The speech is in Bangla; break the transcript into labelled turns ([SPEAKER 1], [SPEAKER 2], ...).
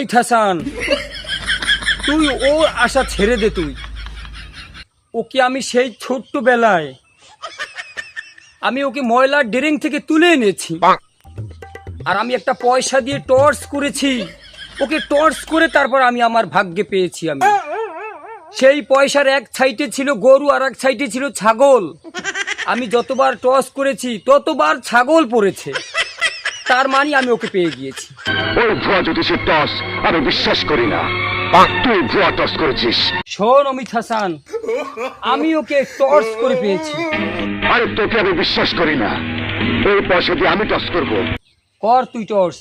[SPEAKER 1] অমিত হাসান, তুই ওর আশা ছেড়ে দে। তুই ওকে আমি সেই ছোট্ট বেলায় আমি ওকে ময়লার ড্রেন থেকে তুলে এনেছি, আর আমি একটা পয়সা দিয়ে টর্চ করেছি ওকে, টর্চ করে তারপর আমি আমার ভাগ্যে পেয়েছি। আমি সেই পয়সার এক সাইডে ছিল গরু আর এক সাইডে ছিল ছাগল। আমি যতবার টস করেছি ততবার ছাগল পড়েছে, তার মানে আমি ওকে পেয়ে গিয়েছি।
[SPEAKER 2] ওই ভুয়া জ্যোতিষের টস আমি বিশ্বাস করি না, তুই ভুয়া টস করেছিস।
[SPEAKER 1] শোন অমিত হাসান, আমি ওকে টর্চ করে পেয়েছি।
[SPEAKER 2] আরে তোকে আমি বিশ্বাস করি না, এই পয়সা দিয়ে আমি টস করবো।
[SPEAKER 1] কর তুই টর্চ।